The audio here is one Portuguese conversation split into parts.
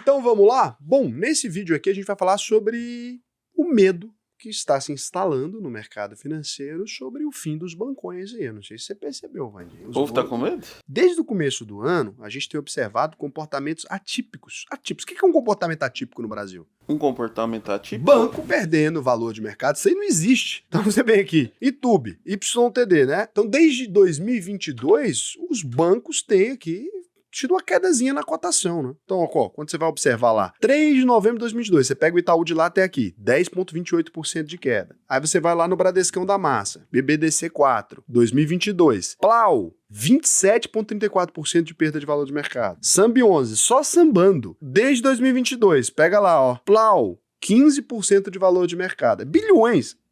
Então vamos lá? Bom, nesse vídeo aqui a gente vai falar sobre o medo que está se instalando no mercado financeiro sobre o fim dos bancões aí. Eu não sei se você percebeu, Vandinho. O povo tá com medo? Desde o começo do ano, a gente tem observado comportamentos atípicos. Atípicos. O que é um comportamento atípico no Brasil? Um comportamento atípico? Banco perdendo valor de mercado, isso aí não existe. Então você vem aqui, ITUB, YTD, né? Então desde 2022, os bancos têm aqui tido uma quedazinha na cotação, né? Então, ó, quando você vai observar lá, 3 de novembro de 2022, você pega o Itaú de lá até aqui, 10,28% de queda. Aí você vai lá no Bradescão da Massa, BBDC4, 2022, Plau, 27,34% de perda de valor de mercado. Sambi 11, só sambando, desde 2022, pega lá, ó, Plau, 15% de valor de mercado.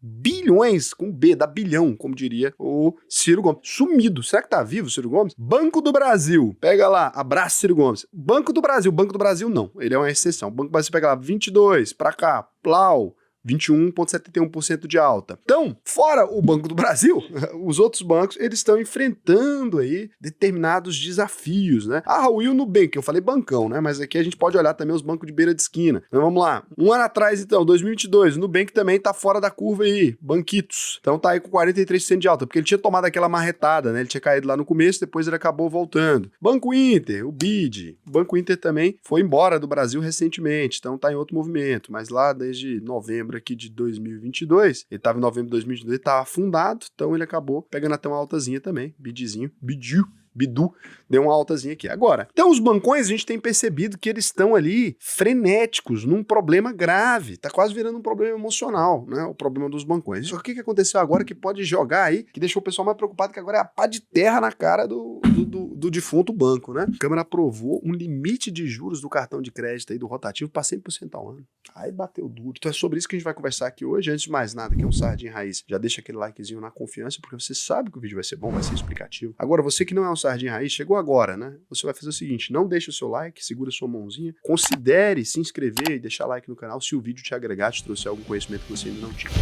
Bilhões com B, dá bilhão, como diria o Ciro Gomes. Sumido. Será que tá vivo o Ciro Gomes? Banco do Brasil. Pega lá, abraço Ciro Gomes. Banco do Brasil não. Ele é uma exceção. Banco do Brasil pega lá, 22, pra cá, Plau, 21,71% de alta. Então, fora o Banco do Brasil, os outros bancos, eles estão enfrentando aí determinados desafios, né? Ah, Raul, e o Nubank, eu falei bancão, né? Mas aqui a gente pode olhar também os bancos de beira de esquina. Então, vamos lá. Um ano atrás, então, 2022, o Nubank também tá fora da curva aí, banquitos. Então tá aí com 43% de alta, porque ele tinha tomado aquela marretada, né? Ele tinha caído lá no começo, depois ele acabou voltando. Banco Inter, o BID. O Banco Inter também foi embora do Brasil recentemente, então tá em outro movimento, mas lá desde novembro aqui de 2022, ele estava em novembro de 2022, ele estava afundado, então ele acabou pegando até uma altazinha também, Bidu, deu uma altazinha aqui. Agora, então os bancões a gente tem percebido que eles estão ali frenéticos num problema grave, tá quase virando um problema emocional, né, o problema dos bancões. Isso, o que aconteceu agora que pode jogar aí, que deixou o pessoal mais preocupado, que agora é a pá de terra na cara do defunto banco, né? A Câmara aprovou um limite de juros do cartão de crédito aí do rotativo para 100% ao ano. Aí bateu duro. Então é sobre isso que a gente vai conversar aqui hoje. Antes de mais nada, que é um Sardinha Raiz, já deixa aquele likezinho na confiança, porque você sabe que o vídeo vai ser bom, vai ser explicativo. Agora, você que não é um Sardinha Raiz, chegou agora, né? Você vai fazer o seguinte, não deixe o seu like, segura sua mãozinha, considere se inscrever e deixar like no canal se o vídeo te agregar, te trouxer algum conhecimento que você ainda não tinha.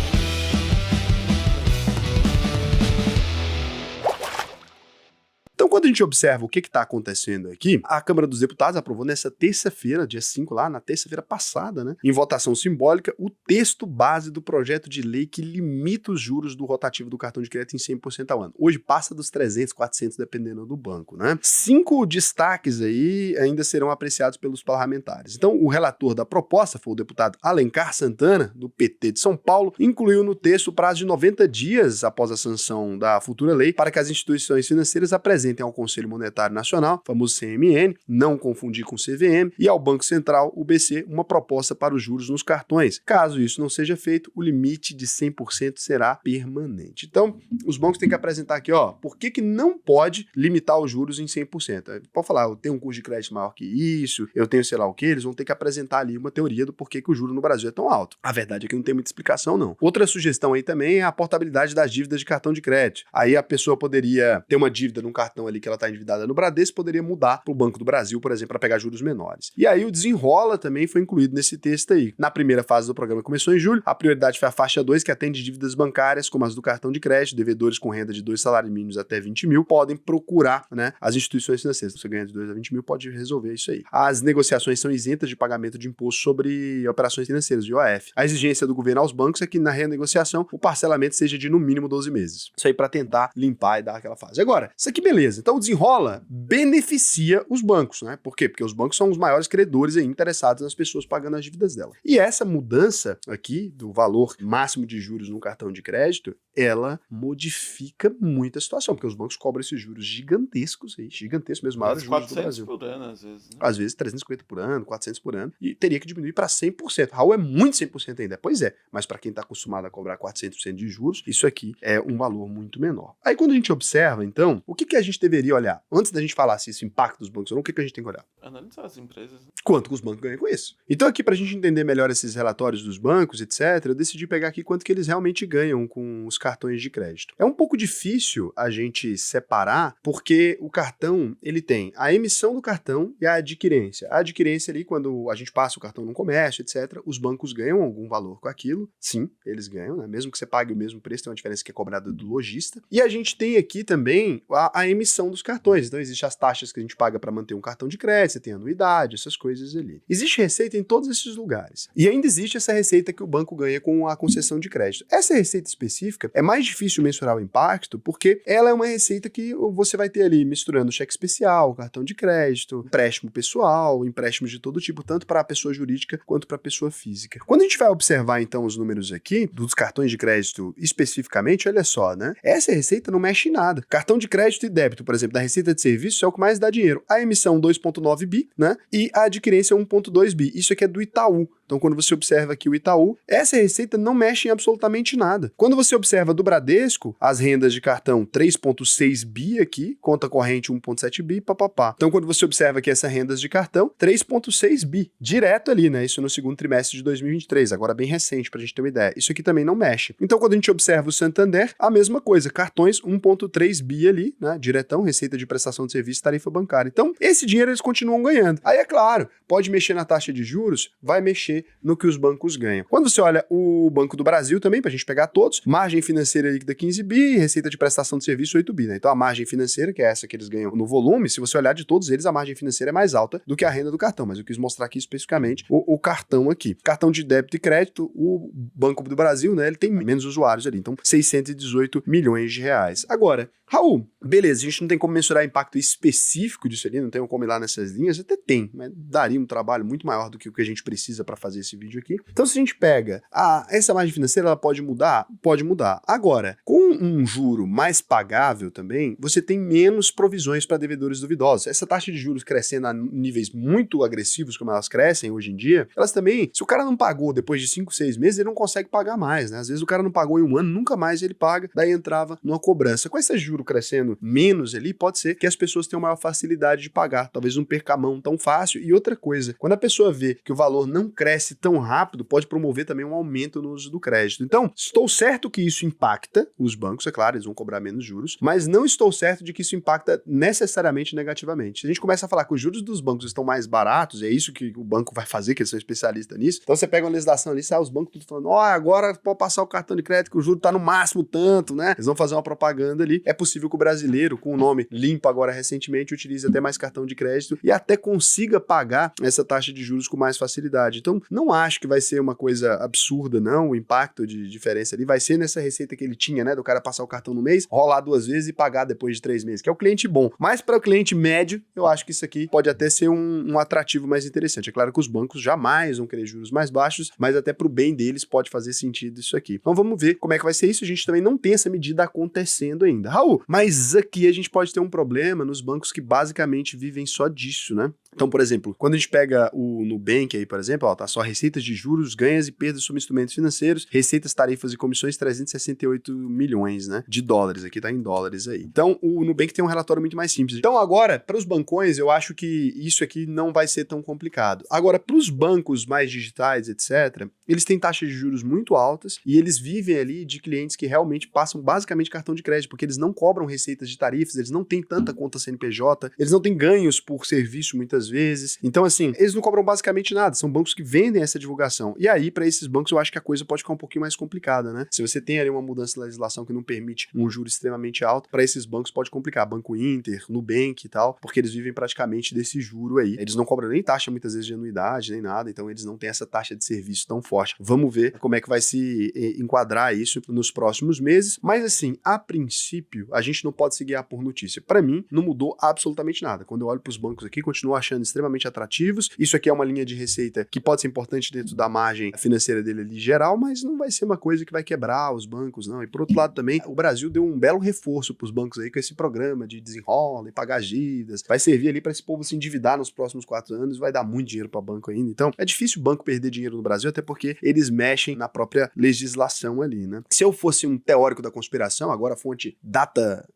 Então, quando a gente observa o que está acontecendo aqui, a Câmara dos Deputados aprovou nessa terça-feira, dia 5 lá, na terça-feira passada, né, em votação simbólica, o texto base do projeto de lei que limita os juros do rotativo do cartão de crédito em 100% ao ano. Hoje passa dos 300, 400, dependendo do banco, né? 5 destaques aí ainda serão apreciados pelos parlamentares. Então, o relator da proposta foi o deputado Alencar Santana, do PT de São Paulo, incluiu no texto o prazo de 90 dias após a sanção da futura lei para que as instituições financeiras apresentem ao Conselho Monetário Nacional, famoso CMN, não confundir com CVM, e ao Banco Central, o BC, uma proposta para os juros nos cartões. Caso isso não seja feito, o limite de 100% será permanente. Então, os bancos têm que apresentar aqui, ó, por que não pode limitar os juros em 100%? Pode falar, eu tenho um custo de crédito maior que isso, eu tenho sei lá o que, eles vão ter que apresentar ali uma teoria do porquê que o juro no Brasil é tão alto. A verdade é que não tem muita explicação, não. Outra sugestão aí também é a portabilidade das dívidas de cartão de crédito. Aí a pessoa poderia ter uma dívida num cartão ali que ela está endividada no Bradesco, poderia mudar para o Banco do Brasil, por exemplo, para pegar juros menores. E aí o desenrola também foi incluído nesse texto aí. Na primeira fase do programa, começou em julho, a prioridade foi a faixa 2, que atende dívidas bancárias, como as do cartão de crédito. Devedores com renda de 2 salários mínimos até 20 mil podem procurar, né, as instituições financeiras. Se você ganha de 2 a 20 mil, pode resolver isso aí. As negociações são isentas de pagamento de imposto sobre operações financeiras, de IOF. A exigência do governo aos bancos é que na renegociação o parcelamento seja de no mínimo 12 meses. Isso aí para tentar limpar e dar aquela fase. Agora, isso aqui beleza. Então o desenrola beneficia os bancos, né? Por quê? Porque os bancos são os maiores credores aí interessados nas pessoas pagando as dívidas dela. E essa mudança aqui do valor máximo de juros no cartão de crédito, ela modifica muito a situação, porque os bancos cobram esses juros gigantescos aí, gigantescos mesmo, maiores juros do Brasil. 400 por ano, às vezes, né? Às vezes 350 por ano, 400 por ano, e teria que diminuir para 100%. Raul, é muito 100% ainda. Pois é, mas para quem está acostumado a cobrar 400% de juros, isso aqui é um valor muito menor. Aí quando a gente observa, então, o que a gente deveria olhar? Antes da gente falar se isso impacta os bancos ou não, o que a gente tem que olhar? Analisar as empresas. Quanto que os bancos ganham com isso? Então aqui, para a gente entender melhor esses relatórios dos bancos, etc., eu decidi pegar aqui quanto que eles realmente ganham com os cartões de crédito. É um pouco difícil a gente separar, porque o cartão, ele tem a emissão do cartão e a adquirência. A adquirência ali, quando a gente passa o cartão num comércio, etc., os bancos ganham algum valor com aquilo. Sim, eles ganham, né? Mesmo que você pague o mesmo preço, tem uma diferença que é cobrada do lojista. E a gente tem aqui também a emissão emissão dos cartões. Então, existem as taxas que a gente paga para manter um cartão de crédito, você tem anuidade, essas coisas ali. Existe receita em todos esses lugares. E ainda existe essa receita que o banco ganha com a concessão de crédito. Essa receita específica é mais difícil mensurar o impacto, porque ela é uma receita que você vai ter ali misturando cheque especial, cartão de crédito, empréstimo pessoal, empréstimos de todo tipo, tanto para a pessoa jurídica quanto para a pessoa física. Quando a gente vai observar, então, os números aqui, dos cartões de crédito especificamente, olha só, né? Essa receita não mexe em nada. Cartão de crédito e débito, por exemplo, da receita de serviço é o que mais dá dinheiro. A emissão 2,9 bi, né? E a adquirência 1,2 bi. Isso aqui é do Itaú. Então, quando você observa aqui o Itaú, essa receita não mexe em absolutamente nada. Quando você observa do Bradesco, as rendas de cartão 3,6 bi aqui, conta corrente 1,7 bi, papapá. Então, quando você observa aqui essas rendas de cartão, 3,6 bi, direto ali, né? Isso no segundo trimestre de 2023, agora bem recente, pra gente ter uma ideia. Isso aqui também não mexe. Então, quando a gente observa o Santander, a mesma coisa, cartões 1,3 bi ali, né? Diretão, receita de prestação de serviço, tarifa bancária. Então, esse dinheiro eles continuam ganhando. Aí, é claro, pode mexer na taxa de juros, vai mexer no que os bancos ganham. Quando você olha o Banco do Brasil também, pra gente pegar todos, margem financeira líquida 15 bi, receita de prestação de serviço 8 bi, né? Então a margem financeira, que é essa que eles ganham no volume, se você olhar de todos eles, a margem financeira é mais alta do que a renda do cartão, mas eu quis mostrar aqui especificamente o cartão aqui. Cartão de débito e crédito, o Banco do Brasil, né, ele tem menos usuários ali, então 618 milhões de reais. Agora, Raul, beleza, a gente não tem como mensurar impacto específico disso ali, não tem como ir lá nessas linhas, até tem, mas daria um trabalho muito maior do que o que a gente precisa para fazer esse vídeo aqui. Então, se a gente pega, essa margem financeira, ela pode mudar? Pode mudar. Agora, com um juro mais pagável também, você tem menos provisões para devedores duvidosos. Essa taxa de juros crescendo a níveis muito agressivos, como elas crescem hoje em dia, elas também, se o cara não pagou depois de 5, 6 meses, ele não consegue pagar mais, né? Às vezes o cara não pagou em um ano, nunca mais ele paga, daí entrava numa cobrança. Com esse juro crescendo menos ali, pode ser que as pessoas tenham maior facilidade de pagar, talvez não perca a mão tão fácil. E outra coisa, quando a pessoa vê que o valor não cresce tão rápido, pode promover também um aumento no uso do crédito. Então, estou certo que isso impacta os bancos, é claro, eles vão cobrar menos juros, mas não estou certo de que isso impacta necessariamente negativamente. Se a gente começa a falar que os juros dos bancos estão mais baratos, é isso que o banco vai fazer, que eles são especialistas nisso, então você pega uma legislação ali, sai os bancos tudo falando, agora pode passar o cartão de crédito que o juro está no máximo tanto, né? Eles vão fazer uma propaganda ali. É possível que o brasileiro, com o nome limpo agora recentemente, utilize até mais cartão de crédito e até consiga pagar essa taxa de juros com mais facilidade. Então, não acho que vai ser uma coisa absurda, não, o impacto de diferença ali vai ser nessa receita que ele tinha, né, do cara passar o cartão no mês, rolar 2 vezes e pagar depois de 3 meses, que é o cliente bom. Mas para o cliente médio, eu acho que isso aqui pode até ser um atrativo mais interessante. É claro que os bancos jamais vão querer juros mais baixos, mas até para o bem deles pode fazer sentido isso aqui. Então vamos ver como é que vai ser isso. A gente também não tem essa medida acontecendo ainda. Raul, mas aqui a gente pode ter um problema nos bancos que basicamente vivem só disso, né? Então, por exemplo, quando a gente pega o Nubank aí, por exemplo, tá só receitas de juros, ganhos e perdas sobre instrumentos financeiros, receitas, tarifas e comissões, 368 milhões, né, de dólares, aqui tá em dólares aí. Então, o Nubank tem um relatório muito mais simples. Então, agora, para os bancões, eu acho que isso aqui não vai ser tão complicado. Agora, para os bancos mais digitais, etc., eles têm taxas de juros muito altas e eles vivem ali de clientes que realmente passam basicamente cartão de crédito, porque eles não cobram receitas de tarifas, eles não têm tanta conta CNPJ, eles não têm ganhos por serviço muitas vezes. Então, assim, eles não cobram basicamente nada, são bancos que vendem essa divulgação. E aí, para esses bancos, eu acho que a coisa pode ficar um pouquinho mais complicada, né? Se você tem ali uma mudança na legislação que não permite um juro extremamente alto, para esses bancos pode complicar. Banco Inter, Nubank e tal, porque eles vivem praticamente desse juro aí. Eles não cobram nem taxa, muitas vezes, de anuidade, nem nada, então eles não têm essa taxa de serviço tão forte. Vamos ver como é que vai se enquadrar isso nos próximos meses, mas assim, a princípio, a gente não pode se guiar por notícia. Para mim, não mudou absolutamente nada. Quando eu olho para os bancos aqui, continuo achando extremamente atrativos. Isso aqui é uma linha de receita que pode ser importante dentro da margem financeira dele ali geral, mas não vai ser uma coisa que vai quebrar os bancos, não. E por outro lado também, o Brasil deu um belo reforço para os bancos aí com esse programa de desenrola e pagar dívidas. Vai servir ali para esse povo se endividar nos próximos 4 anos, vai dar muito dinheiro para banco ainda. Então, é difícil o banco perder dinheiro no Brasil, até porque eles mexem na própria legislação ali, né? Se eu fosse um teórico da conspiração, agora a fonte data...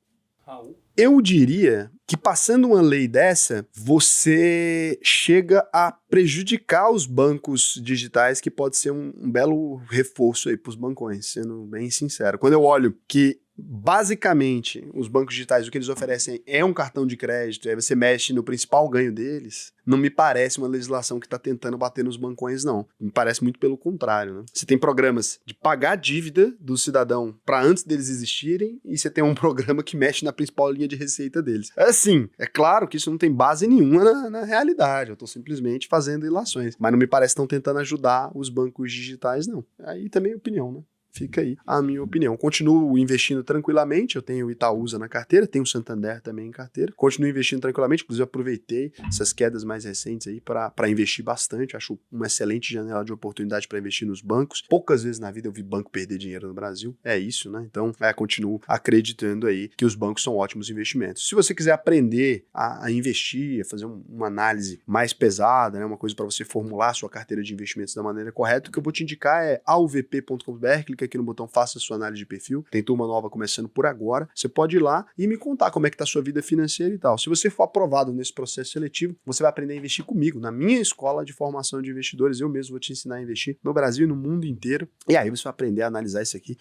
Eu diria que passando uma lei dessa, você chega a prejudicar os bancos digitais, que pode ser um belo reforço aí para os bancões, sendo bem sincero. Quando eu olho que basicamente, os bancos digitais, o que eles oferecem é um cartão de crédito, aí você mexe no principal ganho deles, não me parece uma legislação que está tentando bater nos bancões, não. Me parece muito pelo contrário, né? Você tem programas de pagar a dívida do cidadão para antes deles existirem, e você tem um programa que mexe na principal linha de receita deles. Assim, é claro que isso não tem base nenhuma na realidade, eu estou simplesmente fazendo ilações, mas não me parece que estão tentando ajudar os bancos digitais, não. Aí também é opinião, né? Fica aí a minha opinião. Continuo investindo tranquilamente, eu tenho o Itaúsa na carteira, tenho o Santander também em carteira. Continuo investindo tranquilamente, inclusive aproveitei essas quedas mais recentes aí para investir bastante. Acho uma excelente janela de oportunidade para investir nos bancos. Poucas vezes na vida eu vi banco perder dinheiro no Brasil. É isso, né? Então, continuo acreditando aí que os bancos são ótimos investimentos. Se você quiser aprender a investir, a fazer uma análise mais pesada, né? Uma coisa para você formular a sua carteira de investimentos da maneira correta, o que eu vou te indicar é auvp.com.br, clica aqui no botão faça sua análise de perfil, tem turma nova começando por agora, você pode ir lá e me contar como é que tá a sua vida financeira e tal. Se você for aprovado nesse processo seletivo, você vai aprender a investir comigo, na minha escola de formação de investidores, eu mesmo vou te ensinar a investir no Brasil e no mundo inteiro, e aí você vai aprender a analisar isso aqui,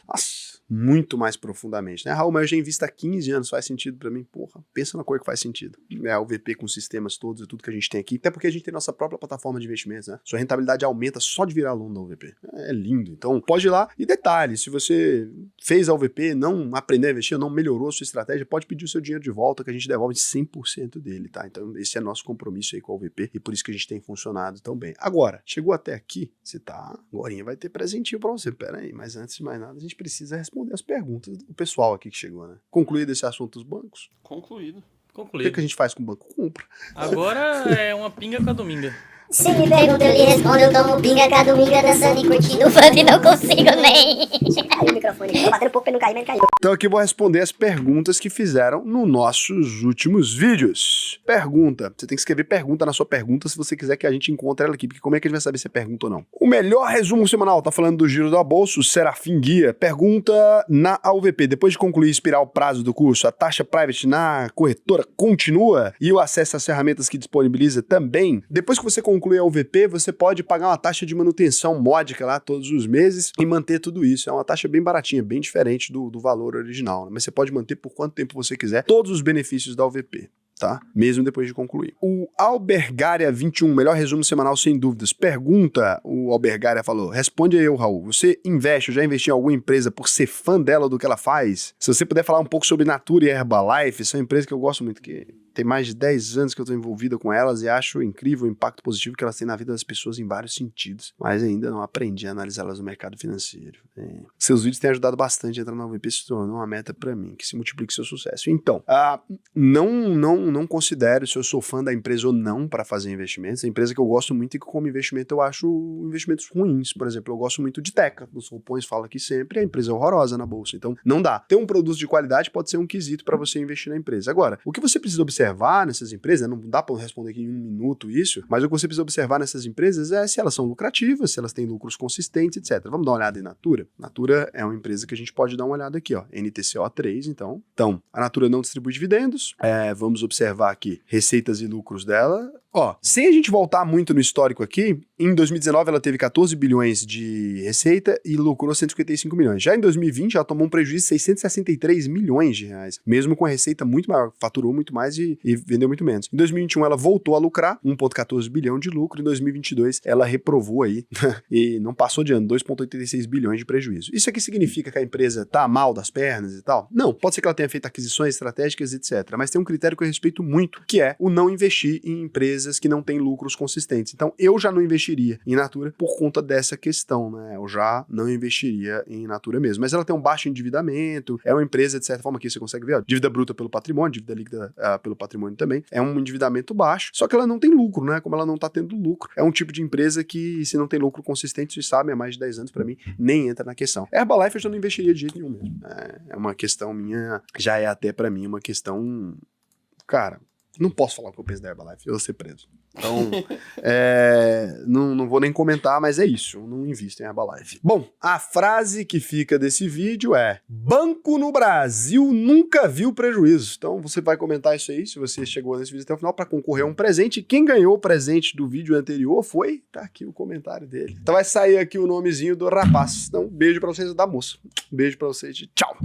muito mais profundamente, né? Raul, mas eu já invisto há 15 anos, faz sentido pra mim? Porra, pensa na coisa que faz sentido. É a UVP com sistemas todos e tudo que a gente tem aqui, até porque a gente tem nossa própria plataforma de investimentos, né? Sua rentabilidade aumenta só de virar aluno da UVP. É lindo. Então, pode ir lá e detalhe, se você fez a UVP, não aprendeu a investir, não melhorou a sua estratégia, pode pedir o seu dinheiro de volta que a gente devolve 100% dele, tá? Então, esse é nosso compromisso aí com a UVP e por isso que a gente tem funcionado tão bem. Agora, chegou até aqui, você tá... Agorinha vai ter presentinho pra você. Pera aí, mas antes de mais nada, a gente precisa responder as perguntas do pessoal aqui que chegou, né? Concluído esse assunto dos bancos? Concluído. O que a gente faz com o banco? Compra. Agora é uma pinga com a dominga. Se me pergunta, eu lhe respondo, eu tomo pinga cada domingo dançando e curtindo o funk e não consigo nem... Caiu o microfone, tô batendo um pouco pra ele não cair, mas ele caiu. Então aqui eu vou responder as perguntas que fizeram nos nossos últimos vídeos. Pergunta. Você tem que escrever pergunta na sua pergunta se você quiser que a gente encontre ela aqui, porque como é que a gente vai saber se é pergunta ou não? O melhor resumo semanal, tá falando do giro da bolsa, o Serafim Guia. Pergunta na AUVP. Depois de concluir e expirar o prazo do curso, a taxa private na corretora continua e o acesso às ferramentas que disponibiliza também? Depois que você conclui a UVP, você pode pagar uma taxa de manutenção módica lá todos os meses e manter tudo isso. É uma taxa bem baratinha, bem diferente do valor original, né? Mas você pode manter por quanto tempo você quiser todos os benefícios da UVP. Tá? Mesmo depois de concluir. O Albergaria 21, melhor resumo semanal sem dúvidas. Pergunta, o Albergaria falou, responde aí, Raul, você investe ou já investiu em alguma empresa por ser fã dela ou do que ela faz? Se você puder falar um pouco sobre Natura e Herbalife, são empresas que eu gosto muito, que tem mais de 10 anos que eu estou envolvida com elas e acho incrível o impacto positivo que elas têm na vida das pessoas em vários sentidos, mas ainda não aprendi a analisá-las no mercado financeiro. Seus vídeos têm ajudado bastante a entrar na UVP, se tornou uma meta para mim, que se multiplique seu sucesso. Então, não considero se eu sou fã da empresa ou não para fazer investimentos. A empresa que eu gosto muito e que como investimento eu acho investimentos ruins. Por exemplo, eu gosto muito de Teca. Os roupões falam aqui sempre, a empresa é horrorosa na bolsa. Então, não dá. Ter um produto de qualidade pode ser um quesito para você investir na empresa. Agora, o que você precisa observar nessas empresas, não dá para responder aqui em 1 minuto isso, mas o que você precisa observar nessas empresas é se elas são lucrativas, se elas têm lucros consistentes, etc. Vamos dar uma olhada em Natura? Natura é uma empresa que a gente pode dar uma olhada aqui, ó, NTCO3, então. A Natura não distribui dividendos, vamos observar aqui receitas e lucros dela. Ó, sem a gente voltar muito no histórico aqui, em 2019 ela teve 14 bilhões de receita e lucrou 155 milhões. Já em 2020 ela tomou um prejuízo de 663 milhões de reais, mesmo com a receita muito maior, faturou muito mais e vendeu muito menos. Em 2021 ela voltou a lucrar, 1,14 bilhão de lucro, em 2022 ela reprovou aí e não passou de ano, 2,86 bilhões de prejuízo. Isso aqui significa que a empresa tá mal das pernas e tal? Não, pode ser que ela tenha feito aquisições estratégicas, etc. Mas tem um critério que eu respeito muito, que é o não investir em empresas que não têm lucros consistentes. Então, eu já não investiria em Natura por conta dessa questão, né? Eu já não investiria em Natura mesmo. Mas ela tem um baixo endividamento, é uma empresa, de certa forma, que você consegue ver, ó, dívida bruta pelo patrimônio, dívida líquida pelo patrimônio também, é um endividamento baixo, só que ela não tem lucro, né? Como ela não tá tendo lucro. É um tipo de empresa que, se não tem lucro consistente, vocês sabem, há mais de 10 anos, pra mim, nem entra na questão. Herbalife eu já não investiria de jeito nenhum mesmo. É uma questão minha, já é até pra mim uma questão... Cara, não posso falar o que eu penso da Herbalife, eu vou ser preso. Então, não vou nem comentar, mas é isso, eu não invisto em Herbalife. Bom, a frase que fica desse vídeo é: banco no Brasil nunca viu prejuízo. Então você vai comentar isso aí, se você chegou nesse vídeo até o final, para concorrer a um presente. Quem ganhou o presente do vídeo anterior foi, tá aqui o comentário dele. Então vai sair aqui o nomezinho do rapaz. Então, beijo pra vocês da moça. Beijo pra vocês, tchau.